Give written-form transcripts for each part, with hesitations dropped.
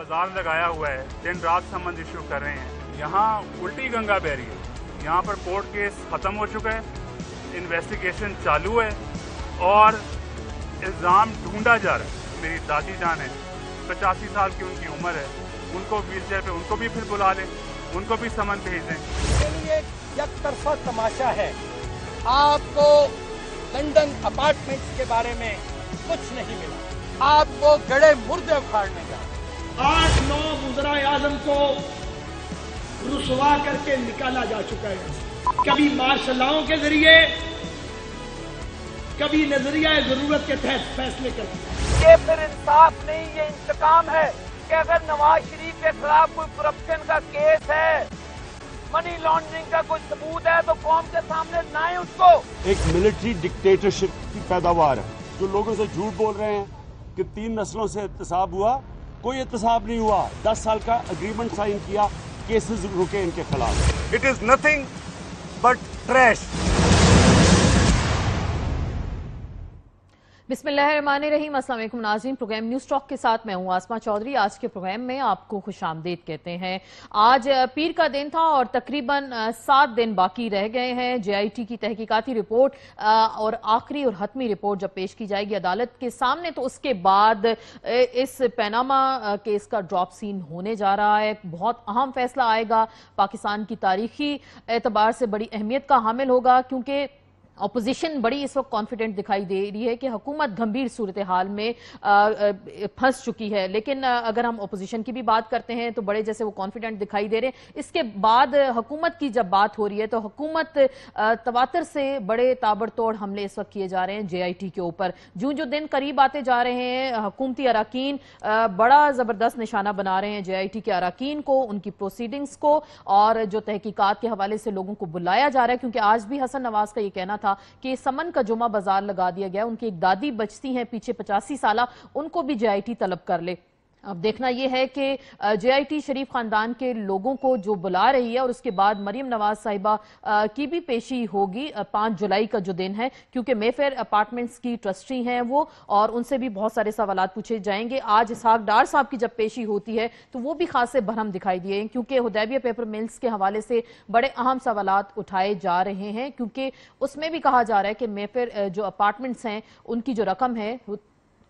बाजार लगाया हुआ है, दिन रात समन इशू कर रहे हैं। यहाँ उल्टी गंगा बह रही है। यहाँ पर कोर्ट केस खत्म हो चुका है, इन्वेस्टिगेशन चालू है और इल्ज़ाम ढूंढा जा रहा है। मेरी दादी जान है, 85 साल की उनकी उम्र है, उनको व्हील चेयर पे उनको भी फिर बुला लें, उनको भी समन भेज दें। इसके लिए एक तरफा तमाशा है। आपको लंदन अपार्टमेंट्स के बारे में कुछ नहीं मिला, आपको गड़े मुर्दे उखाड़ने का। 8-9 वज़राए आज़म को रुसवा करके निकाला जा चुका है, कभी मार्शलाओं के जरिए, कभी नजरिया जरूरत के तहत फैसले करते। ये फिर इंसाफ नहीं, ये इंतकाम है कि अगर नवाज शरीफ के खिलाफ कोई करप्शन का केस है, मनी लॉन्ड्रिंग का कोई सबूत है, तो कौम के सामने लाएं उसको। एक मिलिट्री डिक्टेटरशिप की पैदावार है। जो लोगों से झूठ बोल रहे हैं कि 3 नस्लों से एहतसाब हुआ, कोई एहतसाब नहीं हुआ। 10 साल का एग्रीमेंट साइन किया, केसेस रुके इनके खिलाफ। It is nothing but trash. बिस्मिल्लाहिर्रहमानिर्रहीम। अस्सलाम वालेकुम नाज़रीन, प्रोग्राम न्यूज़ टॉक के साथ मैं हूँ आसमा चौधरी। आज के प्रोग्राम में आपको खुशामदीद कहते हैं। आज पीर का दिन था और तकरीबन 7 दिन बाकी रह गए हैं। JIT की तहकीकाती रिपोर्ट और आखिरी और हतमी रिपोर्ट जब पेश की जाएगी अदालत के सामने, तो उसके बाद इस पैनामा केस का ड्रॉप सीन होने जा रहा है। बहुत अहम फैसला आएगा, पाकिस्तान की तारीखी एतबार से बड़ी अहमियत का हामिल होगा, क्योंकि अपोजिशन बड़ी इस वक्त कॉन्फिडेंट दिखाई दे रही है कि हुकूमत गंभीर सूरत हाल में फंस चुकी है। लेकिन अगर हम अपोजिशन की भी बात करते हैं तो बड़े जैसे वो कॉन्फिडेंट दिखाई दे रहे हैं। इसके बाद हुकूमत की जब बात हो रही है तो हुकूमत तवातर से बड़े ताबड़तोड़ हमले इस वक्त किए जा रहे हैं JIT के ऊपर। जो जो दिन करीब आते जा रहे हैं, हुकूमती अराकीन बड़ा ज़बरदस्त निशाना बना रहे हैं JIT के अराकीन को, उनकी प्रोसीडिंग्स को, और जो तहकीकात के हवाले से लोगों को बुलाया जा रहा है। क्योंकि आज भी हसन नवाज का ये कहना था कि समन का जुमा बाजार लगा दिया गया। उनकी एक दादी बचती हैं पीछे 85 साल, उनको भी JIT तलब कर ले। अब देखना यह है कि JIT शरीफ खानदान के लोगों को जो बुला रही है, और उसके बाद मरियम नवाज साहिबा की भी पेशी होगी 5 जुलाई का जो दिन है, क्योंकि मेफेयर अपार्टमेंट्स की ट्रस्टी हैं वो, और उनसे भी बहुत सारे सवालात पूछे जाएंगे। आज इसहाक डार साहब की जब पेशी होती है तो वो भी खासे बरहम दिखाई दिए, क्योंकि हुदैबिया पेपर मिल्स के हवाले से बड़े अहम सवालात उठाए जा रहे हैं। क्योंकि उसमें भी कहा जा रहा है कि मेफेयर जो अपार्टमेंट्स हैं उनकी जो रकम है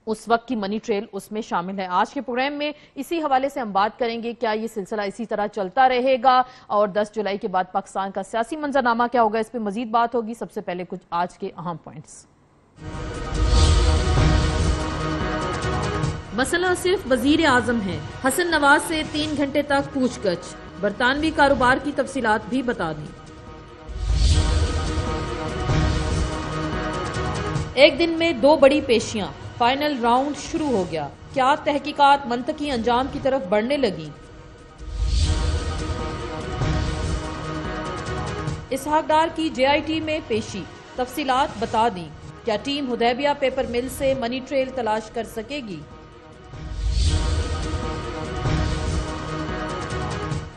उस वक्त की मनी ट्रेल उसमें शामिल है। आज के प्रोग्राम में इसी हवाले से हम बात करेंगे, क्या ये सिलसिला इसी तरह चलता रहेगा, और 10 जुलाई के बाद पाकिस्तान का सियासी मंजरनामा क्या होगा, इस पर मजीद बात होगी। सबसे पहले कुछ आज के अहम पॉइंट्स। मसला सिर्फ वजीर आजम है, हसन नवाज से 3 घंटे तक पूछगछ, बरतानवी कारोबार की तफसीलात भी बता दी। एक दिन में 2 बड़ी पेशियां, फाइनल राउंड शुरू हो गया। क्या तहकीकात मंतकी अंजाम की तरफ बढ़ने लगी? इसहाक डार की JIT में पेशी, तफसीलात बता दी। क्या टीम हुदैबिया पेपर मिल से मनी ट्रेल तलाश कर सकेगी?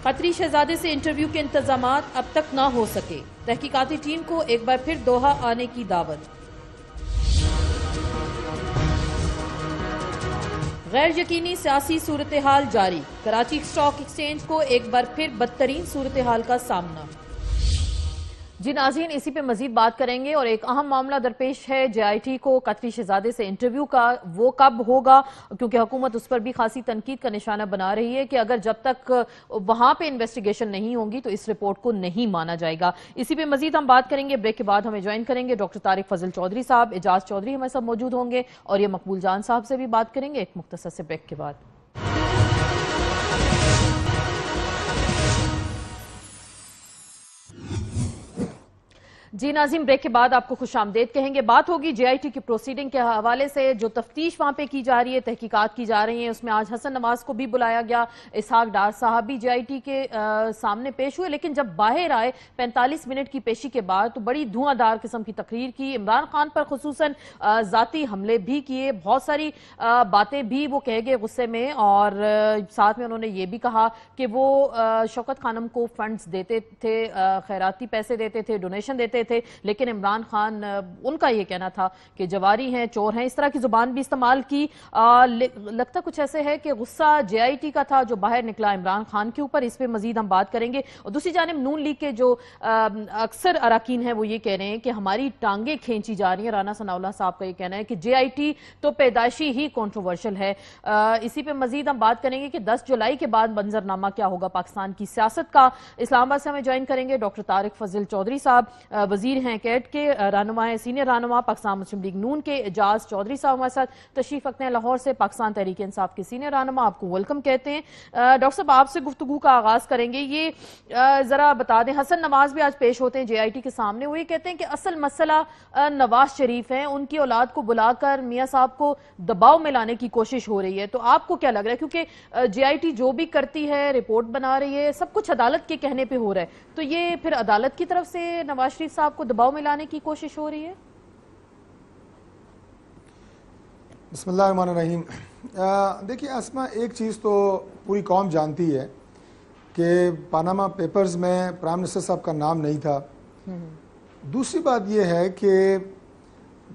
खतरी शहजादे से इंटरव्यू के इंतजामात अब तक ना हो सके, तहकीकाती टीम को एक बार फिर दोहा आने की दावत। गैर यकीनी सियासी सूरत हाल जारी, कराची स्टॉक एक्सचेंज को एक बार फिर बदतरीन सूरत हाल का सामना। जी नाज़रीन, इसी पे मजीद बात करेंगे। और एक अहम मामला दरपेश है JIT को कतरी शहजादे से इंटरव्यू का, वो कब होगा, क्योंकि हुकूमत उस पर भी खासी तनकीद का निशाना बना रही है कि अगर जब तक वहां पे इन्वेस्टिगेशन नहीं होगी तो इस रिपोर्ट को नहीं माना जाएगा। इसी पे मजीद हम बात करेंगे। ब्रेक के बाद हमें ज्वाइन करेंगे डॉक्टर तारिक फजल चौधरी साहब, एजाज चौधरी हमारे साथ मौजूद होंगे, और ये मकबूल जान साहब से भी बात करेंगे एक मुख्तसर से ब्रेक के बाद। जी नाज़रीन, ब्रेक के बाद आपको खुशामदीद कहेंगे। बात होगी JIT की प्रोसीडिंग के हवाले से, जो तफ्तीश वहां पे की जा रही है, तहकीकात की जा रही है। उसमें आज हसन नवाज को भी बुलाया गया, इसहाक डार साहब भी JIT के सामने पेश हुए। लेकिन जब बाहर आए 45 मिनट की पेशी के बाद तो बड़ी धुआंधार किस्म की तकरीर की, इमरान खान पर खुसूसन जाती हमले भी किए, बहुत सारी बातें भी वो कह गए गुस्से में, और साथ में उन्होंने ये भी कहा कि वो शौकत खानम को फंड्स देते थे, खैराती पैसे देते थे, डोनेशन देते रहे थे, लेकिन इमरान खान उनका ये कहना था कि जवारी हैं, चोर हैं, इस तरह की जुबान भी इस्तेमाल की। लगता कुछ ऐसे है कि गुस्सा JIT का था जो बाहर निकला इमरान खान के ऊपर। इस पे मजीद हम बात करेंगे। और दूसरी जानिब नून लीग के जो अक्सर अरकान हैं वो ये कह रहे हैं कि हमारी टांगे खींची जा रही हैं। राना सनाउल्लाह साहब का ये कहना है कि JIT तो पैदाइशी ही कंट्रोवर्शियल है। इसी पे मजीद हम बात करेंगे कि 10 जुलाई के बाद मंजरनामा क्या होगा पाकिस्तान की सियासत का। इस्लामाबाद से हमें ज्वाइन करेंगे डॉक्टर तारिक फजल चौधरी साहब, वजीर हैं कैट के, रहनुमा हैं, सीनियर रहनुमा पाकिस्तान मुस्लिम लीग नून के एजाज चौधरी साहब हमारे साथ तशरीफ रखते हैं लाहौर से, पाकिस्तान तहरीक इंसाफ के सीनियर रहनुमा, आपको वेलकम कहते हैं। डॉक्टर साहब आपसे गुफ्तगू का आगाज करेंगे। ये जरा बता दें, हसन नवाज भी आज पेश होते हैं JIT के सामने, वो ये कहते हैं कि असल मसला नवाज शरीफ है, उनकी औलाद को बुलाकर मियां साहब को दबाव में लाने की कोशिश हो रही है। तो आपको क्या लग रहा है, क्योंकि JIT जो भी करती है, रिपोर्ट बना रही है, सब कुछ अदालत के कहने पे हो रहा है, तो ये फिर अदालत की तरफ से नवाज शरीफ साहब को दबाव में लाने की कोशिश हो रही है? बिस्मिल्लाहिर्रहमानिर्रहीम। देखिए आसमा, एक चीज़ तो पूरी कौम जानती है कि पानामा पेपर्स में प्राइम मिनिस्टर साहब का नाम नहीं था। दूसरी बात यह है कि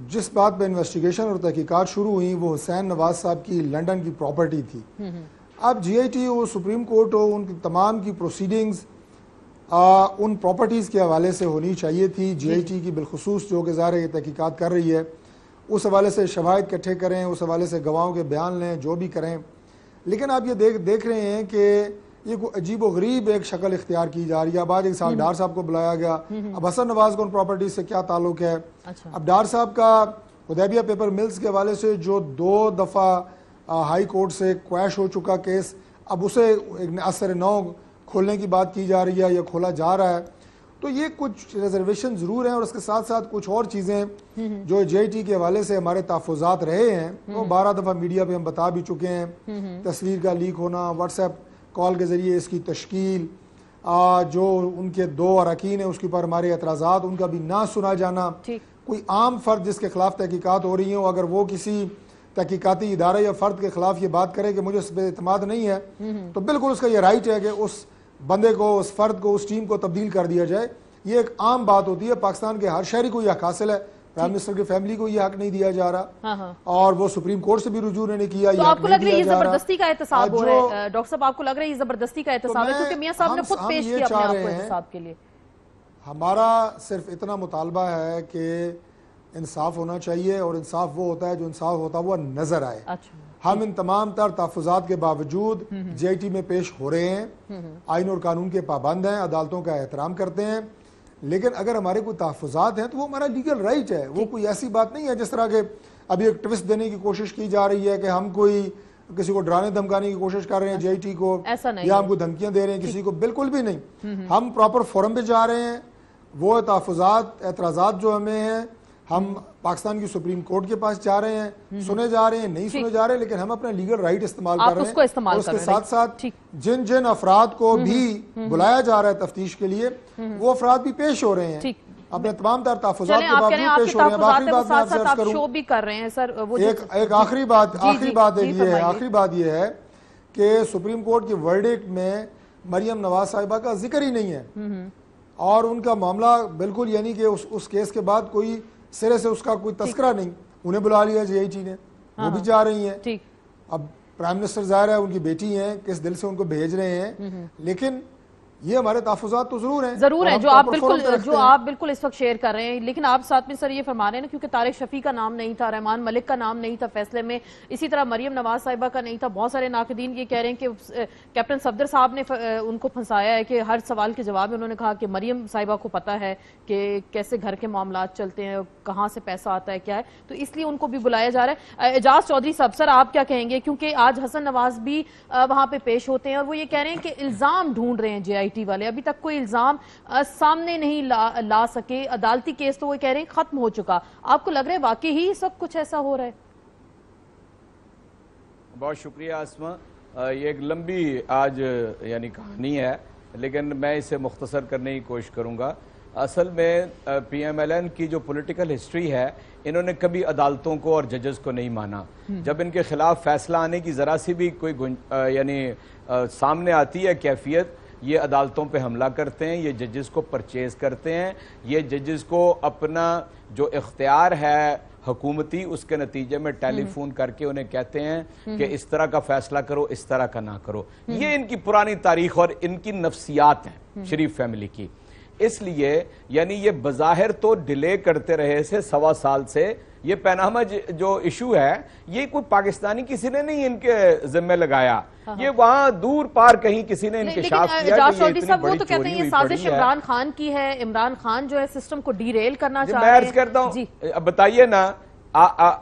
जिस बात पे इन्वेस्टिगेशन और तहकीकात शुरू हुई वो हुसैन नवाज साहब की लंदन की प्रॉपर्टी थी। अब JIT हो, सुप्रीम कोर्ट हो, उनकी तमाम की प्रोसीडिंग्स उन प्रॉपर्टीज़ के हवाले से होनी चाहिए थी। JIT की बिलखुसूस जो कि ज़ाहिर है तहकीकात कर रही है, उस हवाले से शवाहिद इकट्ठे करें, उस हवाले से गवाहों के बयान लें, जो भी करें। लेकिन आप ये देख रहे हैं कि ये कोई अजीब व गरीब एक शक्ल इख्तियार की जा रही है। अब आज एक साल डार साहब को बुलाया गया, अब हसन नवाज को उन प्रॉपर्टी से क्या ताल्लुक है? अच्छा। अब डार साहब का हुदैबिया पेपर मिल्स के हवाले से जो 2 दफ़ा हाई कोर्ट से क्वैश हो चुका केस, अब उसे एक असर नौ खोलने की बात की जा रही है या खोला जा रहा है। तो ये कुछ रिजर्वेशन ज़रूर हैं और उसके साथ साथ कुछ और चीज़ें जो JIT के हवाले से हमारे तहफ़्फ़ुज़ात रहे हैं, तो 12 दफ़ा मीडिया पे हम बता भी चुके हैं। तस्वीर का लीक होना, व्हाट्सएप कॉल के ज़रिए इसकी तश्कील, जो उनके 2 अरकान हैं उसके ऊपर हमारे एतराज़ात, उनका भी ना सुना जाना। कोई आम फ़र्द जिसके खिलाफ तहकीकात हो रही हो, अगर वो किसी तहकीकाती इदारे या फ़र्द के खिलाफ ये बात करे कि मुझे उस पर एतमाद नहीं है, तो बिल्कुल उसका ये राइट है कि उस बंदे को, उस फर्द को, उस टीम को तब्दील कर दिया जाए। ये एक आम बात होती है। पाकिस्तान के हर शहरी को यह हक हासिल है, प्राइम मिनिस्टर की फैमिली को यह हक नहीं दिया जा रहा। और वो सुप्रीम कोर्ट से भी रुजू नहीं किया। तो आपको लग रहा है ये जबरदस्ती का एहतसाब हो रहा है डॉक्टर साहब? आपको लग रहा है ये जबरदस्ती का एहतसाब है क्योंकि मियां साहब ने खुद पेश किया अपने आप को एहतसाब के लिए? हमारा सिर्फ इतना मुतालबा है कि इंसाफ होना चाहिए, और इंसाफ वो होता है जो इंसाफ होता है वो नजर आए। अच्छा। हम इन तमाम तर तहफ़्फ़ुज़ात के बावजूद JIT में पेश हो रहे हैं, आइन और कानून के पाबंद हैं, अदालतों का एहतराम करते हैं। लेकिन अगर हमारे कोई तहफ़्फ़ुज़ात हैं तो वो हमारा लीगल राइट है। वो कोई ऐसी बात नहीं है जिस तरह के अभी एक ट्विस्ट देने की कोशिश की जा रही है कि हम कोई किसी को डराने धमकाने की कोशिश कर रहे हैं JIT को, या हमको धमकियां दे रहे हैं किसी को, बिल्कुल भी नहीं। हम प्रॉपर फोरम पे जा रहे हैं। वो तहफ़्फ़ुज़ात, एतराज़ात जो हमें हैं, हम पाकिस्तान की सुप्रीम कोर्ट के पास जा रहे हैं, सुने जा रहे हैं, नहीं सुने जा रहे, लेकिन हम अपना लीगल राइट इस्तेमाल कर रहे हैं। और उसके साथ साथ जिन जिन अफराद को भी बुलाया जा रहा है तफ्तीश के लिए, वो अफराद भी पेश हो रहे हैं अपने तमाम तर तहफ़्फ़ुज़ात के बावजूद पेश हो रहे हैं। आखिरी बात मैं आपसे अर्ज़ करूं, एक आखिरी बात ये है कि सुप्रीम कोर्ट की वर्डिक्ट में मरियम नवाज साहिबा का जिक्र ही नहीं है, और उनका मामला बिल्कुल, यानी कि उस केस के बाद कोई सिरे से उसका कोई तस्करा नहीं। उन्हें बुला लिया JIT ने, वो भी जा रही हैं। अब प्राइम मिनिस्टर ज़ाहिर है उनकी बेटी हैं, किस दिल से उनको भेज रहे हैं, लेकिन ये हमारे तहफ़्फ़ुज़ात तो जरूर हैं जो आप बिल्कुल इस वक्त शेयर कर रहे हैं। लेकिन आप साथ में सर ये फरमा रहे हैं ना, क्योंकि तारिक शफी का नाम नहीं था, रहमान मलिक का नाम नहीं था फैसले में, इसी तरह मरियम नवाज साहिबा का नहीं था। बहुत सारे नाक़दीन ये कह रहे हैं कि कैप्टन सफदर साहब ने उनको फंसाया है कि हर सवाल के जवाब में उन्होंने कहा कि मरियम साहिबा को पता है कि कैसे घर के मामलात चलते हैं, कहाँ से पैसा आता है, क्या है, तो इसलिए उनको भी बुलाया जा रहा है। एजाज चौधरी साहब, सर आप क्या कहेंगे, क्योंकि आज हसन नवाज भी वहाँ पे पेश होते हैं और वो ये कह रहे हैं कि इल्ज़ाम ढूंढ रहे हैं JIT वाले, अभी तक कोई इल्जाम सामने नहीं ला सके, अदालती केस तो वो कह रहे हैं खत्म हो चुका। आपको लग रहा है वाकई ही सब कुछ ऐसा हो रहा है? बहुत शुक्रिया आसमा। ये एक लंबी आज यानी कहानी है, लेकिन मैं इसे मुख्तसर करने की कोशिश करूंगा। असल में PMLN की जो पॉलिटिकल हिस्ट्री है, इन्होंने कभी अदालतों को और जजेस को नहीं माना। जब इनके खिलाफ फैसला आने की ज़रा सी भी कोई यानी सामने आती है कैफियत, یہ عدالتوں پہ حملہ کرتے ہیں, یہ ججز کو پرچیز کرتے ہیں, یہ ججز کو اپنا جو اختیار ہے حکومتی اس کے نتیجے میں ٹیلی فون کر کے انہیں کہتے ہیں کہ اس طرح کا فیصلہ کرو, اس طرح کا نہ کرو. یہ ان کی پرانی تاریخ اور ان کی نفسیات ہیں شریف فیملی کی. اس لیے یعنی یہ بظاہر تو ڈیلے کرتے رہے سے 1.25 سال سے. یہ پیناما جو ایشو ہے یہ کوئی پاکستانی کسی نے نہیں ان کے ذمہ لگایا, یہ وہاں دور پار کہیں کسی نے انکشاف کیا. لیکن چودھری صاحب وہ تو کہتے ہیں یہ سازش عمران خان کی ہے, عمران خان جو ہے سسٹم کو ڈی ریل کرنا چاہ رہے ہیں. میں عرض کرتا ہوں, اب بتائیے نا,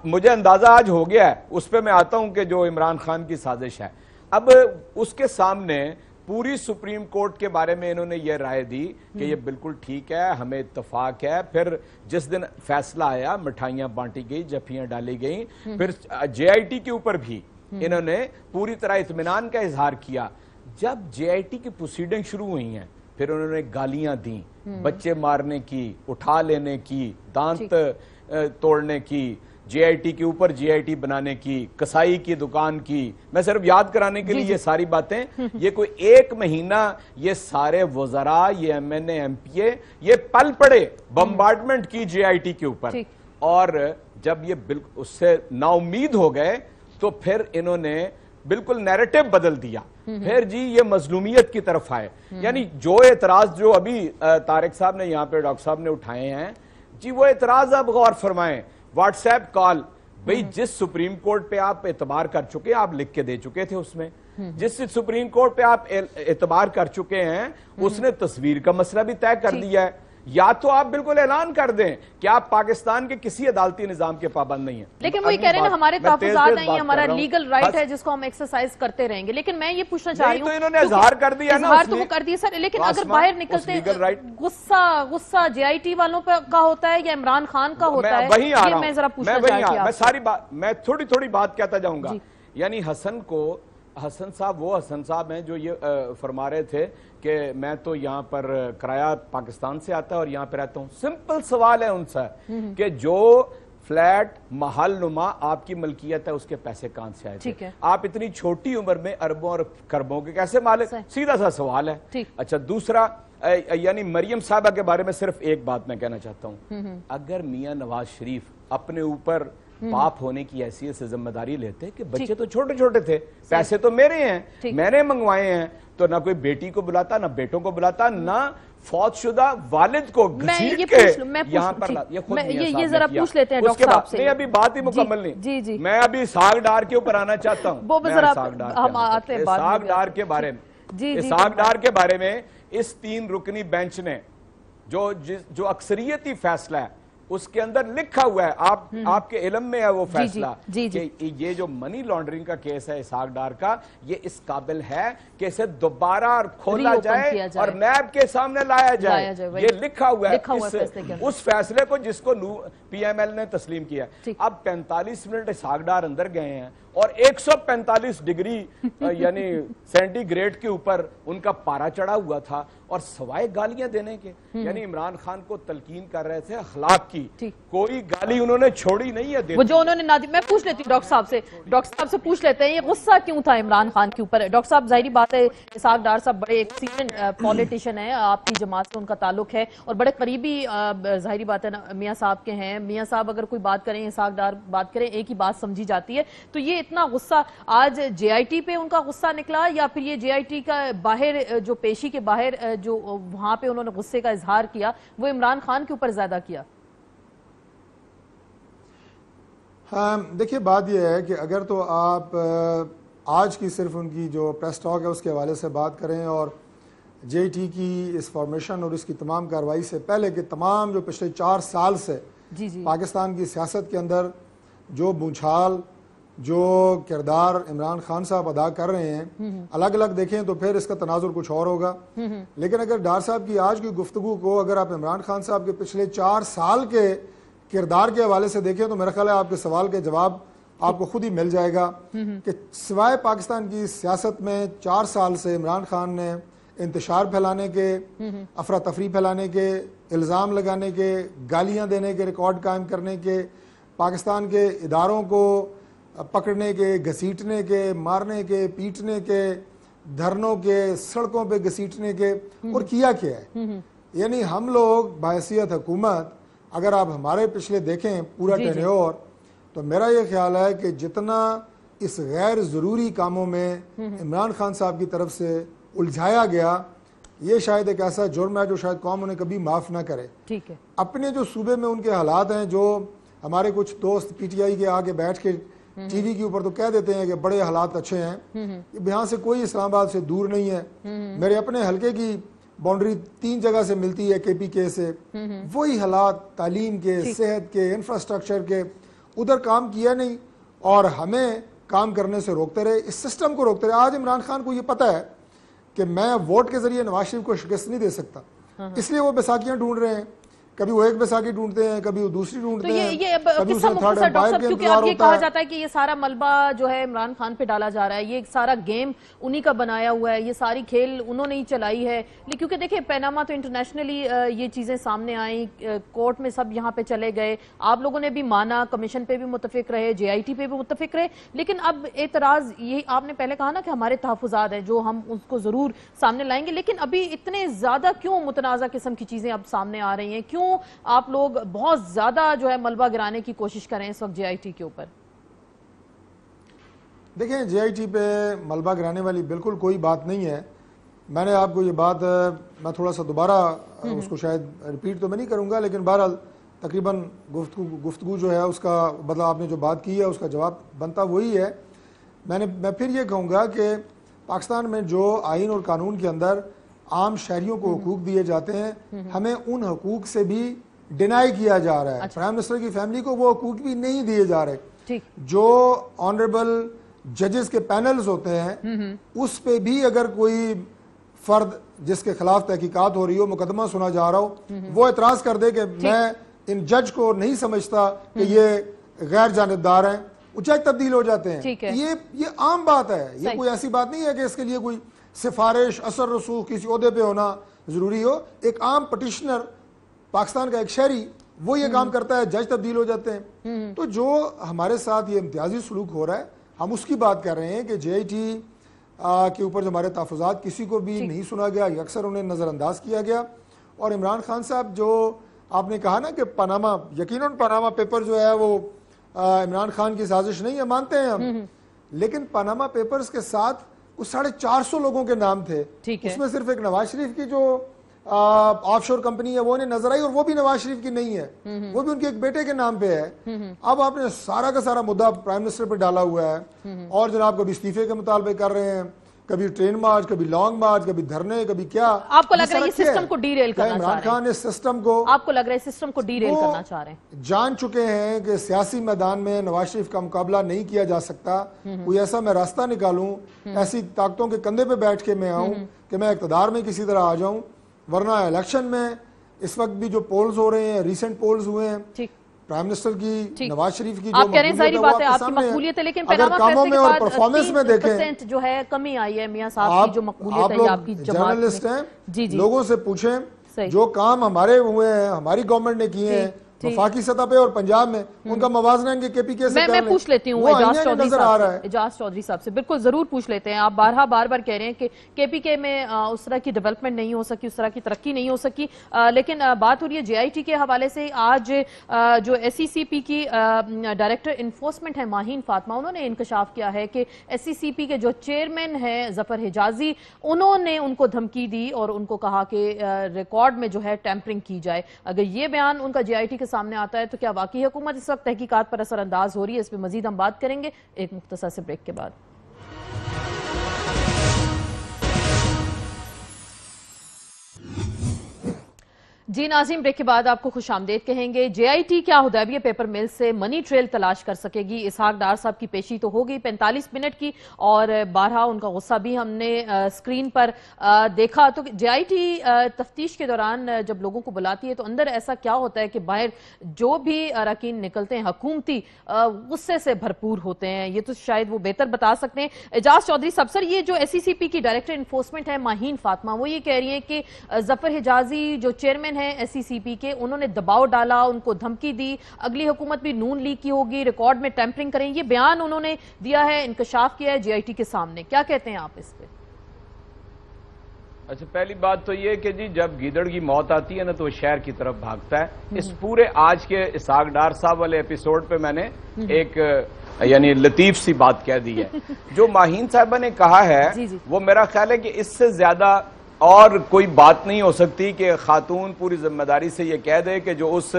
مجھے اندازہ آج ہو گیا ہے, اس پہ میں آتا ہوں کہ جو عمران خان کی سازش ہے. اب اس کے سامنے پوری سپریم کورٹ کے بارے میں انہوں نے یہ رائے دی کہ یہ بالکل ٹھیک ہے, ہمیں اتفاق ہے. پھر جس دن فیصلہ آیا مٹھائیاں بانٹی گئی, جفیاں ڈالی گئیں. پھر جے آئی ٹی کے اوپر بھی انہوں نے پوری طرح اطمینان کا اظہار کیا. جب جے آئی ٹی کی پروسیڈنگ شروع ہوئی ہیں پھر انہوں نے گالیاں دیں, بچے مارنے کی, اٹھا لینے کی, دانت توڑنے کی, جے آئی ٹی کے اوپر جے آئی ٹی بنانے کی, کسائی کی دکان کی. میں صرف یاد کرانے کے لیے یہ ساری باتیں, یہ کوئی 1 مہینہ یہ سارے وزراء, یہ ایم این اے, ایم پی اے, یہ پل پڑے بمبارڈمنٹ کی جے آئی ٹی کے اوپر. اور جب یہ بالکل اس سے نا امید ہو گئے تو پھر انہوں نے بالکل نیریٹو بدل دیا. پھر جی یہ مظلومیت کی طرف آئے. یعنی جو اعتراض جو ابھی طارق صاحب نے یہاں پہ ڈاکٹر صاحب نے اٹھائے ہیں, جی وہ اعتراض آپ غور فرمائیں. واٹس ایپ کال, بھئی جس سپریم کورٹ پہ آپ اعتبار کر چکے ہیں, آپ لکھ کے دے چکے تھے اس میں, جس سپریم کورٹ پہ آپ اعتبار کر چکے ہیں اس نے تصویر کا مسئلہ بھی طے کر دیا ہے. یا تو آپ بالکل اعلان کر دیں کہ آپ پاکستان کے کسی عدالتی نظام کے پابند نہیں ہیں. لیکن وہ یہ کہہ رہے ہیں ہمارے تحفظات نہیں, ہمارا لیگل رائٹ ہے جس کو ہم ایکسرسائز کرتے رہیں گے. لیکن میں یہ پوچھنا چاہ رہی ہوں, تو انہوں نے اظہار کر دیا نا, اظہار تو وہ کر دیا سر, لیکن اگر باہر نکلتے غصہ جے آئی ٹی والوں کا ہوتا ہے یا عمران خان کا ہوتا ہے, یہ میں ذرا پوچھنا چاہ رہی ہوں. میں ساری بات, میں تھوڑی تھوڑی بات کہتا جاؤں گا. یعنی حسن صاحب وہ حسن صاحب ہیں جو یہ فرما رہے تھے کہ میں تو یہاں پر کرایہ پاکستان سے آتا ہے اور یہاں پہ رہتا ہوں. سمپل سوال ہے ان سے کہ جو فلیٹ محل نما آپ کی ملکیت ہے اس کے پیسے کہاں سے آئے تھے؟ آپ اتنی چھوٹی عمر میں اربوں اور کربوں کے کیسے مالک؟ سیدھا سا سوال ہے. اچھا دوسرا, یعنی مریم صاحبہ کے بارے میں صرف ایک بات میں کہنا چاہتا ہوں, اگر میاں نواز شریف اپنے اوپر باپ ہونے کی حیثیت سے ذمہ داری لیتے کہ بچے تو چھوٹے چھوٹے تھے, پیسے تو میرے ہیں, میں نے منگوائے ہیں, تو نہ کوئی بیٹی کو بلاتا, نہ بیٹوں کو بلاتا, نہ فوت شدہ والد کو گھسیٹ کے یہاں پر یہ ذرا پوچھ لیتے ہیں ڈاکٹر صاحب سے. نہیں ابھی بات ہی مکمل نہیں, میں ابھی ساگ ڈار کے اوپر آنا چاہتا ہوں. ساگ ڈار کے بارے میں, ساگ ڈار کے بارے میں اس 3 رکنی بینچ نے جو اکثریتی فیصلہ ہے اس کے اندر لکھا ہوا ہے, آپ کے علم میں ہے وہ فیصلہ کہ یہ جو منی لانڈرنگ کا کیس ہے اسحاق ڈار کا, یہ اس قابل ہے کہ اسے دوبارہ کھولا جائے اور نیب کے سامنے لایا جائے. یہ لکھا ہوا ہے اس فیصلے کو جس کو پی ایم ایل نے تسلیم کیا. اب 45 منٹ اسحاق ڈار اندر گئے ہیں اور 145 ڈگری یعنی سینٹی گریڈ کے اوپر ان کا پارا چڑھا ہوا تھا, اور سوائے گالیاں دینے کے, یعنی عمران خان کو تلقین کر رہے تھے اخلاق کی, کوئی گالی انہوں نے چھوڑی نہیں ہے. وہ جو انہوں نے میں پوچھ لیتی ہوں ڈاکٹر صاحب سے پوچھ لیتے ہیں یہ غصہ کیوں تھا عمران خان کے اوپر. ڈاکٹر صاحب ظاہری بات ہے اسحاق ڈار صاحب بڑے ایکسیلنٹ پولیٹیشین ہیں, آپ کی جماعت سے ان کا تعلق ہے اور بڑے قریبی ظاہری بات ہے میاں صاحب کے ہیں. میاں صاحب اگر کوئی بات کریں, اسحاق ڈار بات کریں, ایک ہی بات سمجھی جاتی ہے. تو یہ اتنا غصہ آج جے آئی ٹی پہ ان کا غصہ نکلا, یا پھر یہ جے آئی ٹی کا باہر جو پیشی کے باہر جو وہاں پہ انہوں نے غصے کا اظہار کیا وہ عمران خان کے اوپر زیادہ کیا؟ ہاں دیکھیے بات یہ ہے کہ اگر تو آپ آج کی صرف ان کی جو پریس ٹاک ہے اس کے حوالے سے بات کریں اور جے آئی ٹی کی اس فارمیشن اور اس کی تمام کارروائی سے پہلے کہ تمام جو پچھلے 4 سال سے پاکستان کی سیاست کے اندر جو بونچھال جو کردار عمران خان صاحب ادا کر رہے ہیں الگ الگ دیکھیں تو پھر اس کا تناظر کچھ اور ہوگا. لیکن اگر ڈار صاحب کی آج کی گفتگو کو اگر آپ عمران خان صاحب کے پچھلے 4 سال کے کردار کے حوالے سے دیکھیں تو میرا خیال ہے آپ کے سوال کے جواب آپ کو خود ہی مل جائے گا کہ سوائے پاکستان کی سیاست میں 4 سال سے عمران خان نے انتشار پھیلانے کے, افراتفری پھیلانے کے, الزام لگانے کے, گالیاں دینے کے ریکارڈ قائم کرنے کے, پاکستان کے اداروں کو پکڑنے کے, گھسیٹنے کے, مارنے کے, پیٹنے کے, धरनों के, सड़कों पे घसीटने के, और किया क्या है। यानी हम लोग बहैसियत हुकूमत, अगर आप हमारे पिछले देखें पूरा टेन्योर, तो मेरा ये ख्याल है कि जितना इस गैर ज़रूरी कामों में इमरान खान साहब की तरफ से उलझाया गया, ये शायद एक ऐसा जुर्म है जो शायद कौम उन्हें कभी माफ़ ना करे। ठीक है। अपने जो सूबे में उनके हालात हैं, जो हमारे कुछ दोस्त पीटीआई के आगे बैठ के टीवी के ऊपर तो कह देते हैं कि बड़े हालात अच्छे हैं, यहाँ से कोई इस्लामाबाद से दूर नहीं है। मेरे अपने हलके की बाउंड्री 3 जगह से मिलती है KPK से, वही हालात तालीम के, सेहत के, इंफ्रास्ट्रक्चर के, उधर काम किया नहीं और हमें काम करने से रोकते रहे, इस सिस्टम को रोकते रहे। आज इमरान खान को ये पता है कि मैं वोट के जरिए नवाज शरीफ को शिकस्त नहीं दे सकता, इसलिए वो बैसाखियां ढूंढ रहे हैं। कभी वो एक बैसाखी ढूंढते हैं, कभी वो दूसरी ढूंढते हैं। ये किस्सा मुख्तसर डॉक्टर साहब, क्योंकि अब ये कहा जाता है कि ये सारा मलबा जो है इमरान खान पे डाला जा रहा है, ये सारा गेम उन्हीं का बनाया हुआ है, ये सारी खेल उन्होंने ही चलाई है। लेकिन क्योंकि देखिए पनामा तो इंटरनेशनली ये चीजें सामने आई, कोर्ट में सब यहाँ पे चले गए, आप लोगों ने भी माना, कमीशन पे भी मुत्तफिक रहे, JIT पे भी मुत्तफिक रहे, लेकिन अब एतराज ये आपने पहले कहा ना कि हमारे तहफुजात हैं जो हम उसको जरूर सामने लाएंगे, लेकिन अभी इतने ज्यादा क्यों मुतनाज़ा किस्म की चीजें अब सामने आ रही हैं, क्यों आप लोग बहुत ज्यादा जो है मलबा गिराने की कोशिश करें इस वक्त JIT के ऊपर? देखें, JIT पे मलबा गिराने वाली बिल्कुल कोई बात नहीं है। मैंने आपको ये बात, मैं थोड़ा सा दोबारा उसको शायद रिपीट तो मैं नहीं करूंगा, लेकिन बहरहाल तकरीबन गुफ्तगू जो है उसका मतलब आपने जो बात की है उसका जवाब बनता वही है। मैं फिर ये कहूँगा कि पाकिस्तान में जो आइन और कानून के अंदर आम शहरियों को हुकूक दिए जाते हैं, हमें उन हुकूक से भी डिनाई किया जा रहा है। अच्छा। प्राइम मिनिस्टर की फैमिली को वो हुकूक भी नहीं दिए जा रहे। जो ऑनरेबल जजेस के पैनल्स होते हैं उस पे भी अगर कोई फर्द जिसके खिलाफ तहकीकात हो रही हो, मुकदमा सुना जा रहा हो, वो एतराज कर दे कि मैं इन जज को नहीं समझता कि ये गैर जानिबदार हैं, वो जज तब्दील हो जाते हैं। ये आम बात है, ये कोई ऐसी बात नहीं है कि इसके लिए कोई सिफारिश, असर रसूख, किसी ओहदे पे होना जरूरी हो। एक आम पटिशनर, पाकिस्तान का एक शहरी, वो ये काम करता है, जज तब्दील हो जाते हैं। तो जो हमारे साथ ये इम्तियाजी सलूक हो रहा है, हम उसकी बात कर रहे हैं कि JIT के ऊपर जो हमारे तहफ़्फ़ुज़ात किसी को भी नहीं सुना गया, अक्सर उन्हें नज़रअंदाज किया गया। और इमरान खान साहब, जो आपने कहा ना कि पनामा, यकीनन पनामा पेपर जो है वो इमरान खान की साजिश नहीं है, मानते हैं हम, लेकिन पनामा पेपर्स के साथ उस 450 लोगों के नाम थे। उसमें सिर्फ एक नवाज शरीफ की जो ऑफशोर कंपनी है वो नहीं नजर आई, और वो भी नवाज शरीफ की नहीं है, वो भी उनके एक बेटे के नाम पे है। अब आपने सारा का सारा मुद्दा प्राइम मिनिस्टर पे डाला हुआ है, और जनाब कभी इस्तीफे के मुतालबे कर रहे हैं, कभी ट्रेन मार्च, कभी लॉन्ग मार्च, कभी धरने, कभी क्या। आपको लग रहा है ये सिस्टम को डीरेल करना चाह रहे हैं? इमरान खान इस सिस्टम को, आपको लग रहा है सिस्टम को डीरेल करना चाह रहे हैं? जान चुके हैं कि सियासी मैदान में नवाज शरीफ का मुकाबला नहीं किया जा सकता। कोई ऐसा मैं रास्ता निकालूं, ऐसी ताकतों के कंधे पे बैठ के मैं आऊं कि मैं इक़्तिदार में किसी तरह आ जाऊं, वरना इलेक्शन में इस वक्त भी जो पोल्स हो रहे हैं, रिसेंट पोल्स हुए हैं, प्राइम मिनिस्टर की, नवाज शरीफ की, आप कह रहे हैं सारी बात है, आपकी मकबूलियत है, लेकिन अगर कामों में और परफॉर्मेंस में देखें जो है कमी आई है मियां साहब की, जो मकबूलियत है आपकी जर्नलिस्ट हैं, लोगों से पूछें जो काम हमारे हुए हैं, हमारी गवर्नमेंट ने किए हैं वफाकी सतह पे और पंजाब में, उनका मवाजना इनके KPK से मैं पूछ लेती हूँ एजाज चौधरी साहब से, बिल्कुल जरूर पूछ लेते हैं। आप बार बार कह रहे हैं कि KPK में उस तरह की डेवलपमेंट नहीं हो सकी, उस तरह की तरक्की नहीं हो सकी, लेकिन बात हो रही है JIT के हवाले से। आज जो SCCP की डायरेक्टर इन्फोर्समेंट है माहीन फातिमा, उन्होंने इंकशाफ किया है कि SCCP के जो चेयरमैन है जफर हिजाजी, उन्होंने उनको धमकी दी और उनको कहा कि रिकॉर्ड में जो है टैंपरिंग की जाए। अगर ये बयान उनका JIT के सामने आता है तो क्या वाकई हुकूमत इस वक्त तहकीकात पर असरअंदाज हो रही है? इस पर मजीद हम बात करेंगे एक मुख्तसर से ब्रेक के बाद। जी नाज़रीन, ब्रेक के बाद आपको खुश आमदेद कहेंगे। JIT क्या हुदैबिया पेपर मिल से मनी ट्रेल तलाश कर सकेगी? इसहाक डार साहब की पेशी तो होगी 45 मिनट की, और बारहा उनका गुस्सा भी हमने स्क्रीन पर देखा। तो JIT तफ्तीश के दौरान जब लोगों को बुलाती है तो अंदर ऐसा क्या होता है कि बाहर जो भी अरकान निकलते हैं हुकूमती गुस्से से भरपूर होते हैं? ये तो शायद वो बेहतर बता सकते हैं। एजाज चौधरी साहब, सर ये जो SCCP की डायरेक्टर इन्फोर्समेंट है माहीन फातिमा, वो ये कह रही है कि जफर हिजाजी जो चेयरमैन है SCCP के, उन्होंने दबाव डाला, उनको धमकी दी, अगली हुकूमत भी नून लीग की होगी, रिकॉर्ड में टैंपरिंग करें, ये बयान उन्होंने दिया है, इंकशाफ किया है JIT के सामने। क्या कहते हैं आप इस पे? अच्छा, पहली बात तो ये कि जी जब गीदड़ की मौत आती है ना तो वो शहर की तरफ भागता है। इस पूरे आज के इसहाक डार साहब वाले एपिसोड पे मैंने एक यानी लतीफ सी बात कह दी है। जो माहीन साहबा ने कहा है वो मेरा ख्याल है कि इससे ज्यादा और कोई बात नहीं हो सकती कि खातून पूरी जिम्मेदारी से ये कह दे कि जो उस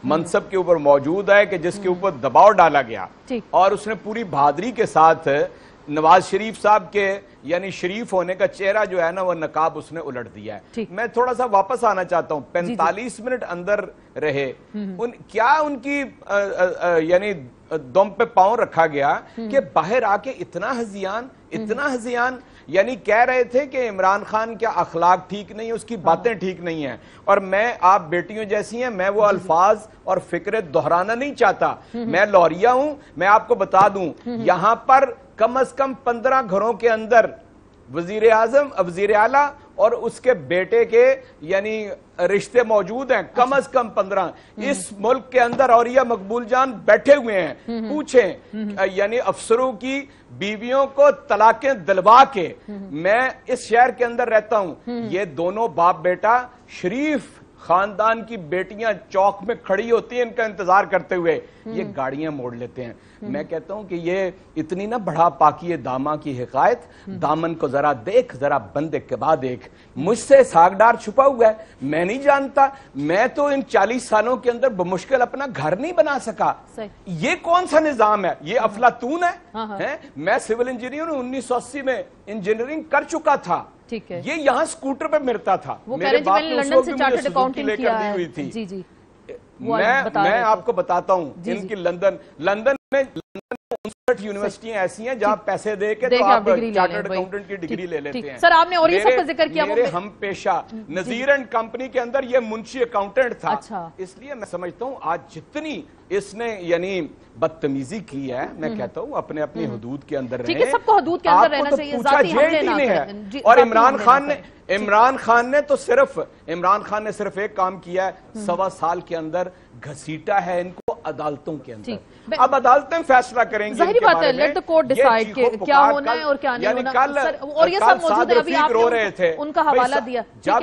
मनसब के ऊपर मौजूद है कि जिसके ऊपर दबाव डाला गया और उसने पूरी बहादुरी के साथ नवाज शरीफ साहब के यानी शरीफ होने का चेहरा जो है ना वो नकाब उसने उलट दिया है। मैं थोड़ा सा वापस आना चाहता हूं। 45 मिनट अंदर रहे, क्या उनकी यानी दम पे पांव रखा गया कि बाहर आके इतना हजियान यानी कह रहे थे कि इमरान खान के अखलाक ठीक नहीं है, उसकी बातें ठीक नहीं है। और मैं, आप बेटियों जैसी हैं, मैं वो अल्फाज और फिक्रे दोहराना नहीं चाहता। मैं लौरिया हूं, मैं आपको बता दूं यहां पर कम से कम 15 घरों के अंदर वजीर आजम, वजीर आला और उसके बेटे के यानी रिश्ते मौजूद हैं, कम से कम 15। इस मुल्क के अंदर औरिया मकबूल जान बैठे हुए हैं, पूछें यानी अफसरों की बीवियों को तलाकें दिलवा के। मैं इस शहर के अंदर रहता हूं, ये दोनों बाप बेटा शरीफ खानदान की बेटियां चौक में खड़ी होती हैं इनका इंतजार करते हुए, ये गाड़ियां मोड़ लेते हैं। मैं कहता हूं कि ये इतनी ना बढ़ा पाकी दामा की हिकायत, दामन को जरा देख, जरा बंदे के बाद देख। मुझसे सागडार छुपा हुआ है, मैं नहीं जानता। मैं तो इन 40 सालों के अंदर बमुश्किल अपना घर नहीं बना सका। ये कौन सा निजाम है? ये अफलातून है? मैं सिविल इंजीनियर हूं, 1980 में इंजीनियरिंग कर चुका था। ठीक है। ये यहाँ स्कूटर पे मिलता था। मेरे बाप ने लंदन से चार्टर्ड अकाउंटिंग लेकर दी हुई थी। जी जी। मैं आपको बताता हूँ इनकी लंदन में 59 यूनिवर्सिटियां ऐसी हैं जहां पैसे दे के तो आप चार्टर्ड अकाउंटेंट की डिग्री ले लेते हैं। सर आपने और ये सब का जिक्र किया, मेरे हम पेशा नजीर एंड कंपनी के अंदर ये मुंशी अकाउंटेंट था। अच्छा। इसलिए मैं समझता हूं आज जितनी इसने यानी बदतमीजी की है, मैं कहता हूं अपने अपनी हदूद के अंदर रहे। सबको हदूद के अंदर रहना चाहिए, जाती हमले ना करें। और इमरान खान ने सिर्फ एक काम किया है, 1.25 साल के अंदर घसीटा है इनको अदालतों के अंदर। अब अदालतें फैसला करेंगे। जाहिर बात है, लेट द कोर्ट डिसाइड क्या होना है और क्या नहीं होना। और ये सब मौजूद है, अभी आपने उनका हवाला दिया। जब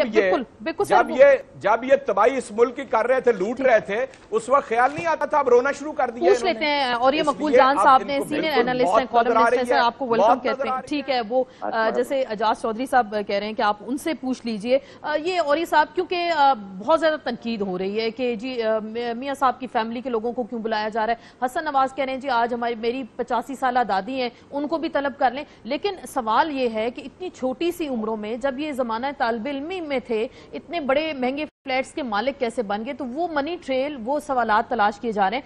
ये तबाही इस मुल्क की कर रहे थे, लूट रहे थे, उस वक्त ख्याल नहीं आता था, अब रोना शुरू कर दिया। पूछ लेते हैं। और ये मकबूल जान साहब ने, सीनियर एनालिस्ट हैं, कॉलमनिस्ट हैं, सर आपको वेलकम कहते हैं। ठीक है, वो जैसे एजाज चौधरी साहब कह रहे हैं कि आप उनसे पूछ लीजिए। ये और ये साहब, क्योंकि बहुत ज्यादा तनकीद हो रही है कि जी मियां साहब की फैमिली के लोगों को क्यों बुलाया जा रहा है। हसन नवाज कह रहे हैं जी आज मेरी 85 साल दादी हैं, उनको भी तलब कर लें। लेकिन सवाल ये है कि इतनी छोटी सी उम्रों में, जब ये जमाना तालिब इल्मी में थे, इतने बड़े महंगे फ्लैट्स के मालिक कैसे बन गए? तो वो मनी ट्रेल, वो सवालात तलाश किए जा रहे हैं।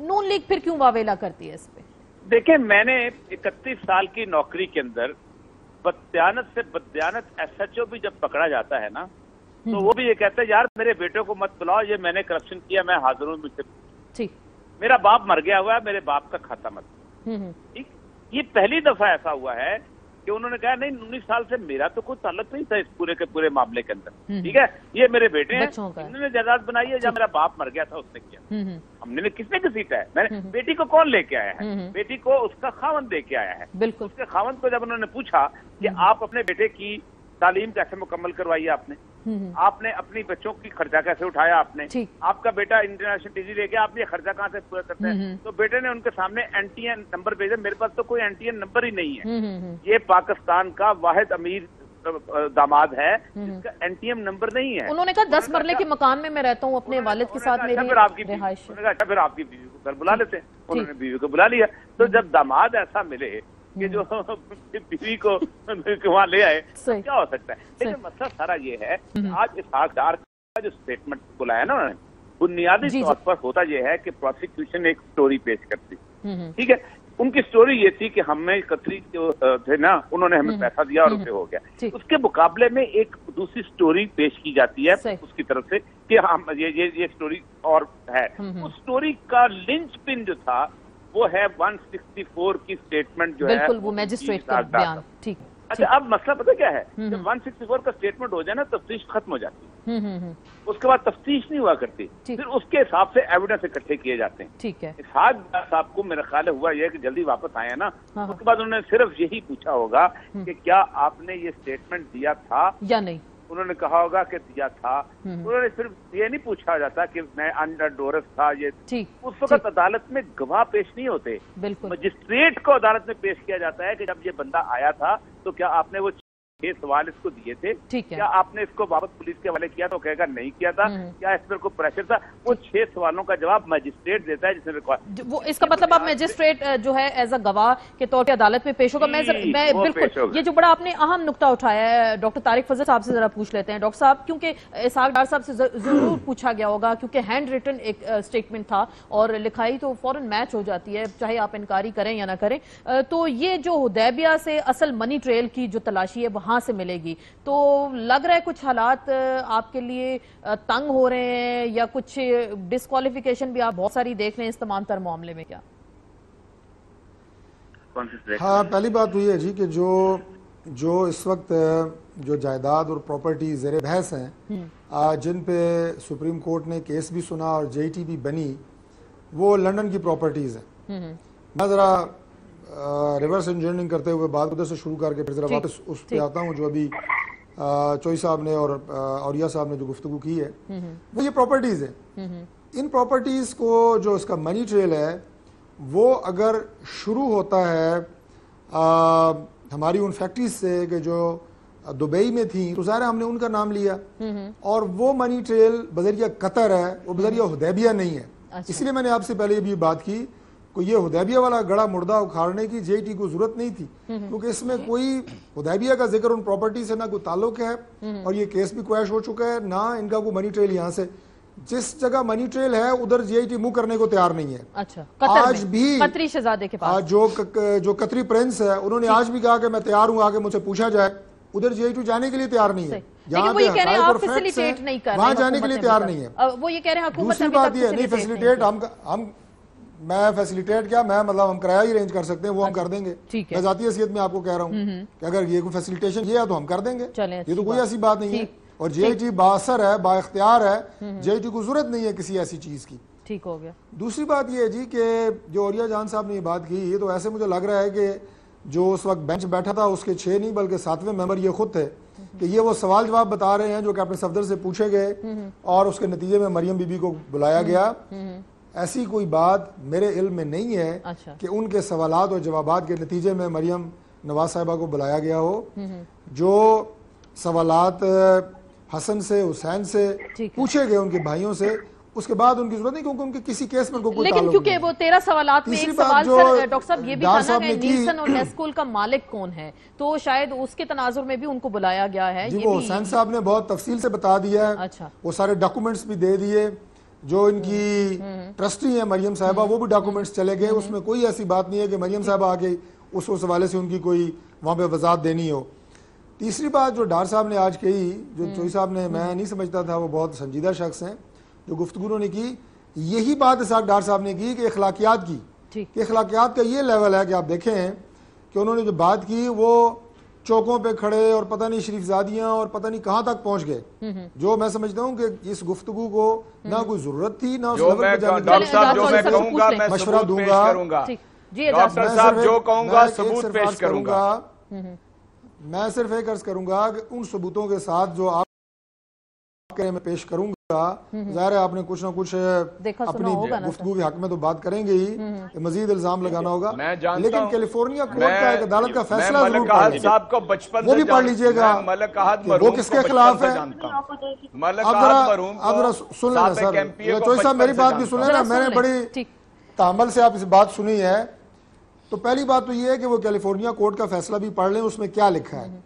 नून लीग फिर क्यों वावेला करती है इस पे? देखिए, मैंने 31 साल की नौकरी के अंदर बददियानत से बददियानत SHO भी जब पकड़ा जाता है ना, तो वो भी ये कहते हैं यार मेरे बेटे को मत बुलाओ, ये मैंने करप्शन किया, मैं हाजिर हूं, मुझसे ठीक, मेरा बाप मर गया हुआ है, मेरे बाप का खाता मत। ठीक, ये पहली दफा ऐसा हुआ है कि उन्होंने कहा नहीं 19 साल से मेरा तो कोई ताल्लुक नहीं था इस पूरे के पूरे मामले के अंदर। ठीक है, ये मेरे बेटे हैं, इन्होंने जायदाद बनाई है, जब मेरा बाप मर गया था उसने किया। हमने किसने घसीटा है? मैंने बेटी को कौन लेके आया है? बेटी को उसका खावंद लेके आया है। बिल्कुल। उसके खावंद को जब उन्होंने पूछा कि आप अपने बेटे की तालीम कैसे मुकम्मल करवाई है आपने अपनी बच्चों की खर्चा कैसे उठाया आपने, आपका बेटा इंटरनेशनल डिग्री लेके आप ये खर्चा कहाँ से पूरा करते हैं? तो बेटे ने उनके सामने NTN नंबर भेजा। मेरे पास तो कोई NTN नंबर ही नहीं है। ये पाकिस्तान का वाहिद अमीर दामाद है जिसका NTN नंबर नहीं है। उन्होंने कहा 10 मरले के मकान में मैं रहता हूँ अपने वालिद के साथ, मेरी रिहाइश। फिर आपकी बीवी को घर बुला लेते हैं। उन्होंने बीवी को बुला लिया। तो जब दामाद ऐसा मिले कि जो बीवी को वहां ले आए, तो क्या हो सकता है? लेकिन मसला सारा ये है, आज इसहाक डार का जो स्टेटमेंट बुलाया ना उन्होंने, बुनियादी तौर पर होता यह है कि प्रोसिक्यूशन एक स्टोरी पेश करती। ठीक है, उनकी स्टोरी ये थी कि हमें कतरी जो थे ना, उन्होंने हमें पैसा दिया और उसे हो गया। उसके मुकाबले में एक दूसरी स्टोरी पेश की जाती है उसकी तरफ से कि हम ये स्टोरी और है। उस स्टोरी का लिंच पिन जो था वो है 164 की स्टेटमेंट जो है, बिल्कुल वो मैजिस्ट्रेट का बयान। ठीक, अच्छा, अब मसला पता क्या है, जब 164 का स्टेटमेंट हो जाए ना, तफ्तीश खत्म हो जाती है। उसके बाद तफ्तीश नहीं हुआ करती, फिर उसके हिसाब से एविडेंस इकट्ठे किए जाते हैं। ठीक है। इसहाक डार साहब को मेरा ख्याल हुआ यह कि जल्दी वापस आए ना, उसके बाद उन्होंने सिर्फ यही पूछा होगा कि क्या आपने ये स्टेटमेंट दिया था या नहीं। उन्होंने कहा होगा कि दिया था। उन्होंने सिर्फ ये नहीं पूछा जाता कि मैं अंडर डोरस था ये। उस वक्त अदालत में गवाह पेश नहीं होते, बिल्कुल मजिस्ट्रेट को अदालत में पेश किया जाता है कि जब ये बंदा आया था तो क्या आपने वो 6 सवाल इसको दिए थे, क्या आपने इसको वापस पुलिस के हवाले किया, तो कहेगा नहीं किया था, क्या इस पर कोई प्रेशर था। वो 6 सवालों का जवाब मजिस्ट्रेट देता है जिसने वो इसका मतलब अब मजिस्ट्रेट जो है एज अ गवाह के तौर पे अदालत में पेश होगा। मैं बिल्कुल ये जो बड़ा आपने अहम नुक्ता उठाया है, डॉक्टर तारिक फजल साहब से जरा पूछ लेते हैं। डॉक्टर साहब, क्योंकि इसहाक डार साहब से जरूर पूछा गया होगा, क्योंकि हैंड रिटन एक स्टेटमेंट था और लिखाई तो फौरन मैच हो जाती है, चाहे आप इनकारी करें या ना करें। तो ये जो हुदैबिया से असल मनी ट्रेल की जो तलाशी है वहां से मिलेगी, तो लग रहा है कुछ हालात आपके लिए तंग हो रहे हैं या कुछ डिस्क्वालिफिकेशन भी आप बहुत सारी देख रहे हैं इस तमाम तर मामले में क्या? हाँ, पहली बात तो ये है जी कि जो इस वक्त जो जायदाद और प्रॉपर्टी ज़ेरे बहस हैं, जिन पे सुप्रीम कोर्ट ने केस भी सुना और JT भी बनी, वो लंदन की प्रॉपर्टीज़ हैं। मैं ज़रा रिवर्स इंजीनियरिंग करते हुए बात उधर से शुरू करके फिर ज़रा वापस उस पर आता हूँ जो अभी चोई साहब ने और औरिया साहब ने जो गुफ्तगू की है, वो ये प्रॉपर्टीज़ है। इन प्रॉपर्टीज़ को जो इसका मनी ट्रेल है वो अगर शुरू होता है हमारी उन फैक्ट्रीज से कि जो दुबई में थी, तो ज़ाहिर हमने उनका नाम लिया, और वो मनी ट्रेल बजरिया कतर है, वो बजरिया हुदैबिया नहीं है। इसलिए मैंने आपसे पहले भी बात की को ये हुदैबिया वाला गड़ा मुर्दा उखाड़ने की JT को जरूरत नहीं थी, क्योंकि इसमें कोई हुदैबिया का जिक्र उन प्रॉपर्टी से ना कोई ताल्लुक है, और ये केस भी क्वैश हो चुका है, ना इनका कोई मनी ट्रेल यहाँ से। जिस जगह मनी ट्रेल है उधर JT मुंह करने को तैयार नहीं है। अच्छा, आज भी कतरी शहजादे के पास जो कतरी प्रिंस है, उन्होंने आज भी कहा कि मैं तैयार हूँ, आगे मुझसे पूछा जाए। उधर JT जाने के लिए तैयार नहीं है, वहाँ जाने के लिए तैयार नहीं है। वो ये कह रहे हैं दूसरी बात ये नहीं फैसिलिटेट हम मैं फैसिलिटेट क्या, मैं मतलब हम किराया ही अरेंज कर सकते हैं, वो हम कर देंगे। मैं जाती हैसियत में आपको कह रहा हूँ कि अगर ये कोई फैसिलिटेशन ये है तो हम कर देंगे, ये तो कोई ऐसी बात नहीं है। और JT बासर है, बाइख्तियार है, JT को जरूरत नहीं है किसी ऐसी चीज की। ठीक हो गया। दूसरी बात ये है जी कि जो औरिया जान साहब ने ये बात की, ये तो ऐसे मुझे लग रहा है कि जो उस वक्त बेंच बैठा था उसके 6 नहीं बल्कि 7वें मेंबर ये खुद थे कि ये वो सवाल जवाब बता रहे हैं जो कैप्टन सफदर से पूछे गए और उसके नतीजे में मरियम बीबी को बुलाया गया। ऐसी कोई बात मेरे इल्म में नहीं है कि उनके सवालात और जवाबात के नतीजे में मरियम नवाज साहिबा को बुलाया गया हो। जो सवालात हसन से, हुसैन से पूछे गए उनके भाइयों से, उसके बाद उनकी जरूरत नहीं, क्योंकि उनके किसी केस में कोई लेकिन क्योंकि वो 13 सवालात में एक सवाल सर डॉक्टर साहब ये भी था ना कि नीलसन और नेस्कूल का मालिक कौन है, तो शायद उसके तनाजुर में भी उनको बुलाया गया है। जी, वो हुसैन साहब ने बहुत तफसील से बता दिया है। अच्छा, वो सारे डॉक्यूमेंट्स भी दे दिए, जो इनकी ट्रस्टी है मरियम साहिबा, वो भी डॉक्यूमेंट्स चले गए। उसमें कोई ऐसी बात नहीं है कि मरियम साहिबा आके उस हवाले से उनकी कोई वहाँ पे वजाहत देनी हो। तीसरी बात जो डार साहब ने आज कही, जो चोई साहब ने, मैं नहीं समझता था, वो बहुत संजीदा शख्स हैं, जो गुफ्तगू उन्होंने की, यही बात इसहाक डार साहब ने की कि अखलाकियात की, कि अखलाकियात का ये लेवल है कि आप देखें कि उन्होंने जो बात की वो चौकों पे खड़े और पता नहीं शरीफजादियां और पता नहीं कहां तक पहुंच गए। जो मैं समझता हूं कि इस गुफ्तगू को ना कोई जरूरत थी, ना उस लेवल पे जाने की। मशवरा दूंगा डॉक्टर साहब, जो कहूंगा सबूत पेश करूंगा। मैं सिर्फ एक अर्ज करूंगा कि उन सबूतों के साथ जो आप में पेश करूंगा, ज़ाहिर है आपने कुछ ना कुछ अपनी गुफ्तगू के हक में तो बात करेंगे ही, मजीद इल्जाम लगाना होगा। लेकिन कैलिफोर्निया कोर्ट का एक अदालत का फैसला जरूर पढ़ लीजिएगा, वो भी पढ़ लीजिएगा वो किसके खिलाफ है। अब जरा सुन लेना सर, चोई साहब मेरी बात भी सुन लेना, मैंने बड़ी तामल से आप इस बात सुनी है। तो पहली बात तो ये है कि वो कैलिफोर्निया कोर्ट का फैसला भी पढ़ लें, उसमें क्या लिखा है।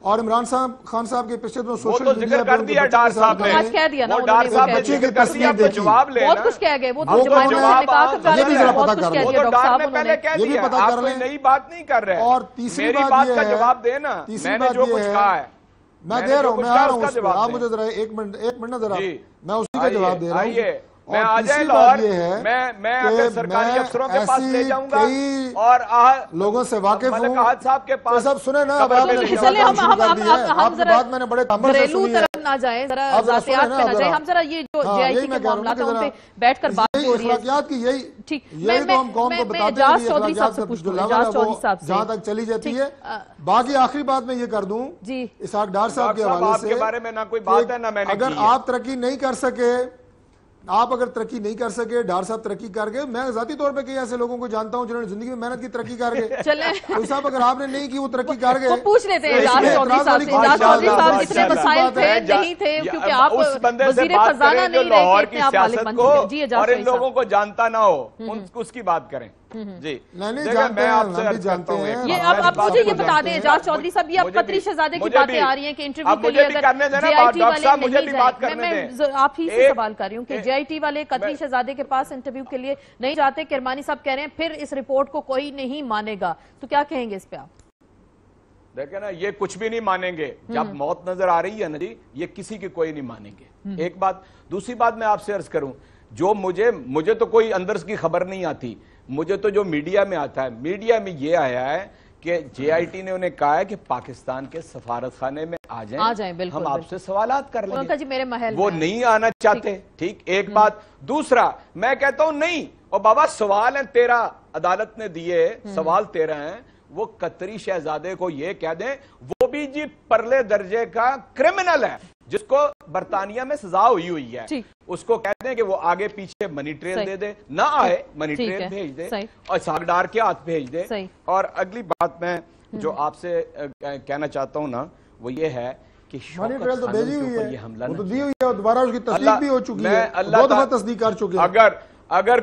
और इमरान साहब खान साहब के पिछले दिनों सोशल मीडिया कर दिया डार साहब ने, आज कह दिया ना, डार साहब ने बच्चे के तस्वीर देखी, बहुत कुछ कह गए, वो तो जवाब ये भी जरा पता कर लो, डॉक्टर साहब ने पहले कह दिया, ये भी पता कर लें, नई बात नहीं कर रहे। और तीसरी बात का जवाब देना, मैंने जो कुछ कहा है मैं दे रहा हूँ, मैं आ रहा हूँ, आप मुझे जरा एक मिनट ना, जरा मैं उसी का जवाब दे रहा हूँ। میں آ جائے لاہور، میں اگر سرکاری افسروں کے پاس لے جاؤں گا اور لوگوں سے واقف ہوں، ملک صاحب کے پاس سب سنیں نا، اب آپ نے آپ کی بات میں نے بڑے تحمل سے سنی ہے، نہ جائیں ذرا ذاتیات پہ نہ جائیں، ہم ذرا یہ جو جے آئی ٹی کے معاملات ہیں ان پہ بیٹھ کر بات ہو رہی ہے، اخلاقیات کی یہی تو ہم قوم کو بتاتے ہیں کہ اخلاقیات جہاں تک چلی جاتی ہے۔ باقی آخری بات میں یہ کر دوں اسحاق ڈار صاحب کے حوالے سے، کے بارے میں نہ کوئی بات ہے نہ میں نے اگر آپ ترقی نہیں کر سکے، آپ اگر ترقی نہیں کر سکے، ڈار صاحب ترقی کر گئے، میں ذاتی طور پہ کئی ایسے لوگوں کو جانتا ہوں جنہوں نے زندگی میں محنت کی، ترقی کر گئے، کوئی صاحب اگر آپ نے نہیں کی وہ ترقی کر گئے، پوچھ لیتے ہیں اعجاز چودھری صاحب سے، اعجاز چودھری صاحب کتنے مسائل تھے نہیں تھے کیونکہ آپ وزیر خزانہ نہیں رہے تھے، آپ مالک بن چکے، جی اعجاز اور ان لوگوں کو جانتا نہ ہو اس کی بات کریں۔ جی نہیں جانتے ہیں، ہم بھی جانتے ہیں۔ یہ اب مجھے یہ بتا دیں اعجاز چودھری صاحب، یہ اب قطری شہزادے کی باتیں آ رہی ہیں کہ انٹرویو کے لیے اگر جے آئی ٹی والے نہیں جائیں، میں آپ ہی سے سوال کر رہی ہوں کہ جے آئی ٹی والے قطری شہزادے کے پاس انٹرویو کے لیے نہیں جاتے، کرمانی صاحب کہہ رہے ہیں پھر اس رپورٹ کو کوئی نہیں مانے گا، تو کیا کہیں گے اس پہ آپ؟ دیکھیں نا، یہ کچھ بھی نہیں مانیں گے، جب موت نظر آ رہی ہے نا جی، یہ کسی کی کوئی نہیں مانیں گے، ایک بات۔ دوسری بات میں آپ سے عرض کروں، جو مجھے تو کوئی اندر کی خبر نہیں آتی، مجھے تو جو میڈیا میں آتا ہے، میڈیا میں یہ آیا ہے کہ جے آئی ٹی نے انہیں کہا ہے کہ پاکستان کے سفارت خانے میں آ جائیں، ہم آپ سے سوالات کر لیں گے، وہ نہیں آنا چاہتے، ٹھیک، ایک بات۔ دوسرا میں کہتا ہوں نہیں، اور بابا سوال ہیں تیرا، عدالت نے دیے سوال تیرا ہیں، وہ قطری شہزادے کو یہ کہہ دیں، وہ بھی جی پرلے درجے کا کرمنل ہے جس کو برطانیہ میں سزا ہوئی ہے، اس کو کہہ دیں کہ وہ آگے پیچھے منی ٹریل دے دے، نہ آئے منی ٹریل بھیج دے اور اسحاق ڈار کے ہاتھ بھیج دے۔ اور اگلی بات میں جو آپ سے کہنا چاہتا ہوں نا وہ یہ ہے کہ منی ٹریل تو بھیجی ہوئی ہے، وہ تو دی ہوئی ہے اور دوبارہ اس کی تصدیق بھی ہو چکی ہے، دو دفعہ تصدیق کر چکے ہیں۔ اگر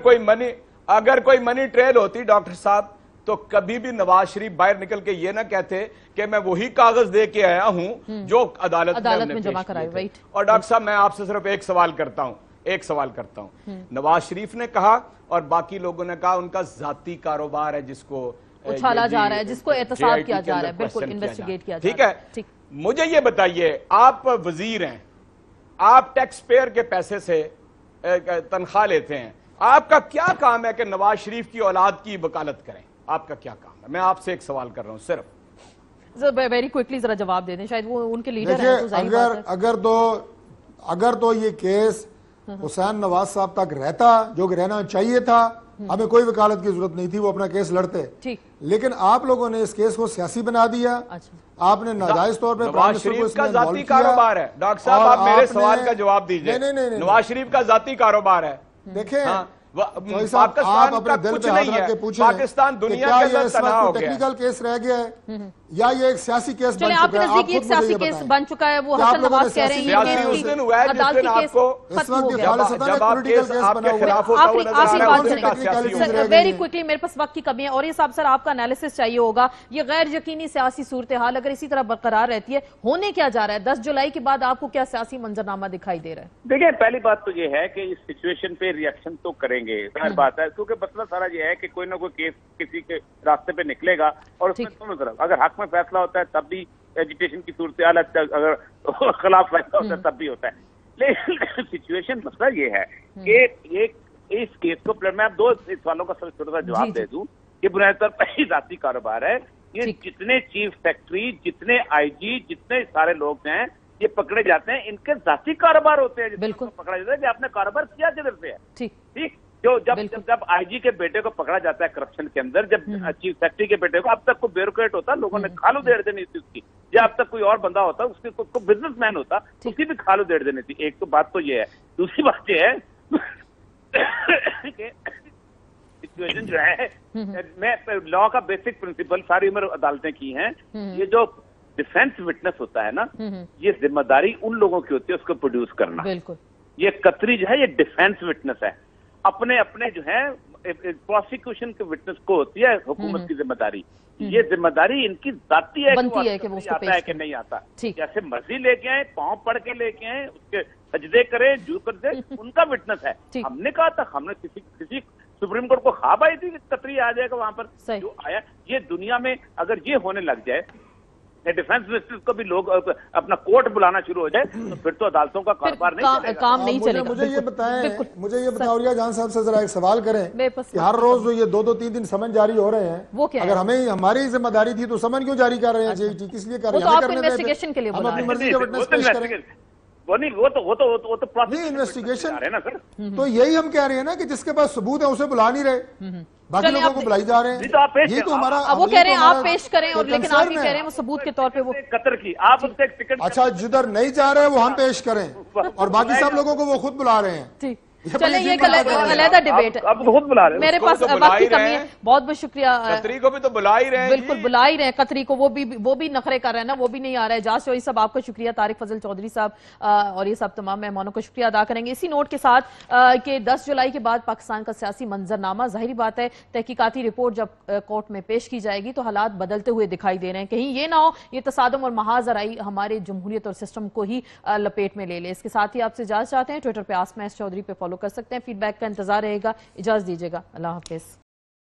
کوئی منی ٹریل ہوتی ڈاکٹر صاحب تو کبھی بھی نواز شریف باہر نکل کے یہ نہ کہتے کہ میں وہی کاغذ دے کے آیا ہوں جو عدالت میں جمع کرائے۔ اور ڈاکٹر صاحب میں آپ سے صرف ایک سوال کرتا ہوں، نواز شریف نے کہا اور باقی لوگوں نے کہا ان کا ذاتی کاروبار ہے جس کو اچھالا جا رہا ہے، جس کو احتساب کیا جا رہا ہے، بالکل انویسٹیگیٹ کیا جا رہا ہے، ٹھیک ہے۔ مجھے یہ بتائیے، آپ وزیر ہیں، آپ ٹیکس پیئر کے پیسے سے تنخواہ لیتے ہیں، آپ کا کیا کام ہے کہ نواز شریف کی اولاد کی وکالت کریں؟ آپ کا کیا کام ہے؟ میں آپ سے ایک سوال کر رہا ہوں صرف، ویری کوئکلی ذرا جواب دے دیں، شاید وہ ان کے لیڈر ہیں۔ اگر تو یہ کیس حسین نواز صاحب تک رہتا جو کہ رہنا چاہیے تھا، ہمیں کوئی وکالت کی ضرورت نہیں تھی، وہ اپنا کیس لڑتے، لیکن آپ لوگوں نے اس کیس کو سیاسی بنا دیا، آپ نے ناجائز طور پہ نواز شریف کا ذاتی کاروبار ہے۔ ڈاکٹر صاحب آپ میرے سوال کا جواب دیجئے، نواز شریف کا ذاتی کاروبار ہے۔ دیکھیں پاکستان کا کچھ نہیں ہے، پاکستان دنیا کے اندر تنہا ہو گیا ہے، ٹیکنیکل کیس رہ گیا ہے یا یہ ایک سیاسی کیس بن چلے آپ کے نزدیک ایک سیاسی کیس بن چکا ہے، وہ حسن نواز کہہ رہے ہیں سیاسی اس دن ہوا ہے جس دن آپ کو اس وقت یہ خالصتاً ایک پولیٹیکل کیس بنا ہوا ہے۔ ویری کوئکلی، میرے پاس وقت کی کمی ہے اور یہ صاحب سر آپ کا انالیسس چاہیے ہوگا، یہ غیر یقینی سیاسی صورتحال اگر اسی طرح برقرار رہتی ہے ہونے کیا جا رہا ہے؟ 10 جولائی کے بعد آپ کو کیا سیاسی منظرنامہ دکھائی دے رہا ہے؟ دیکھیں، پہلی بات تو یہ ہے کہ اس سچویشن پہ ریئیکشن تو کریں گے، ظاہر بات ہے، کیونکہ مسئلہ سارا یہ ہے کہ کوئی نہ کوئی کیس کسی کے راستے پہ نکلے گا اور اس میں دونوں طرف اگر حق میں فیصلہ ہوتا ہے تب بھی ایجیٹیشن کی صورتحال ہے، اگر خلاف فیصلہ ہوتا ہے تب بھی ہوتا ہے۔ لیکن سچویشن مسئلہ یہ ہے کہ اس کیس کو میں اب 2 سوالوں کا چھوٹا سا جواب دے دوں کہ بنیادی طور پر ذاتی کاروبار ہے، یہ جتنے چیف سیکرٹری، جتنے آئی جی، جتنے سارے لوگ ہیں یہ پکڑے جاتے ہیں، ان کے ذاتی کاروبار ہوتے ہیں، جس کو پکڑا جاتا ہے کہ آپ نے کاروبار کیا کدھر سے ہے، ٹھیک۔ جب آئی جی کے بیٹے کو پکڑا جاتا ہے کرپشن کے اندر، جب چیف سیکرٹری کے بیٹے کو، اب تک کوئی بیوروکریٹ ہوتا لوگوں نے کھالو دیڑ دینی تھی اس کی، یا اب تک کوئی اور بندہ ہوتا اس کی کو بزنس مین ہوتا اس کی بھی کھالو دیڑ دینی تھی۔ ایک تو بات تو یہ ہے، دوسری بات یہ ہے کہ سچویشن جو ہے، میں لا کا بیسک پرنسپل ساری عمر عدالتیں کی ہیں، یہ جو ڈیفینس وٹنس ہوتا ہے نا، یہ ذمہ داری ان لوگوں کی ہوتی ہے اس کو پروڈیوس کرنا۔ یہ قطری جو ہے یہ ڈیفینس وٹنس ہے، اپنے جو ہے پروسیکیوشن کے وٹنس کو ہوتی ہے حکومت کی ذمہ داری، یہ ذمہ داری ان کی ذاتی ہے کہ وہ آتا ہے کہ نہیں آتا، جیسے مرضی لے کے آئے، پاؤں پڑ کے لے کے آئے، اس کے سجدے کریں، جو کر دیں، ان کا وٹنس ہے۔ ہم نے کہا تھا، ہم نے کسی سپریم کورٹ کو خواب آئی تھی کہ قطری آ جائے گا وہاں پر، جو آیا۔ یہ دنیا میں اگر یہ ہونے لگ جائے डिफेंस मिनिस्टर को भी लोग अपना कोर्ट बुलाना शुरू हो जाए तो फिर तो अदालतों का कारोबार नहीं चलेगा। काम नहीं चलेगा। मुझे ये बताएं, मुझे ये बताएं औलिया जान साहब से जरा एक सवाल करें कि हर रोज जो ये 2-2-3 समन जारी हो रहे हैं, वो क्या अगर हमें हमारी जिम्मेदारी थी तो समन क्यों जारी कर रहे हैं जेईटी, किस लिए कर रहे हैं? वो तो आपको इन्वेस्टिगेशन के लिए हम बुला अपनी रहे मर्जी का विटनेस पेश करें। वो नहीं, वो तो नहीं, इन्वेस्टिगेशन है ना सर। तो यही हम कह रहे हैं ना कि जिसके पास सबूत है उसे बुला नहीं रहे, बाकी लोगों को बुलाई जा रहे हैं। तो आप पेश ये तो हमारा, अब वो कह रहे हैं आप पेश करें, और लेकिन आप ही कह रहे हैं वो सबूत के तौर पे वो कतर की आप उनसे एक टिकट। अच्छा, जिधर नहीं जा रहे वो हम पेश करें और बाकी सब लोगों को वो खुद बुला रहे हैं। ठीक, चले ये अलग डिबेट है। अब खुद बुला रहे हैं। मेरे पास वक्त की कमी है। बहुत बहुत शुक्रिया। कतरी को भी तो बुला ही रहे हैं। बिल्कुल बुला ही रहे हैं कतरी को, वो भी नखरे कर रहे हैं ना, वो भी नहीं आ रहा है। जास चौधरी साहब आपका शुक्रिया, तारिक फजल चौधरी साहब और ये सब तमाम मेहमानों का शुक्रिया अदा करेंगे इसी नोट के साथ कि 10 जुलाई के बाद पाकिस्तान का सियासी मंजरनामा, जाहिर बात है तहकीकाती रिपोर्ट जब कोर्ट में पेश की जाएगी तो हालात बदलते हुए दिखाई दे रहे हैं। कहीं ये ना हो ये तसादम और महाजराई हमारे जमहूरियत और सिस्टम को ही लपेट में ले ले। इसके साथ ही आपसे इजाजत चाहते हैं। ट्विटर पे आसमा एस चौधरी पे फॉलो कर सकते हैं। फीडबैक का इंतजार रहेगा। इजाजत दीजिएगा। अल्लाह हाफिज।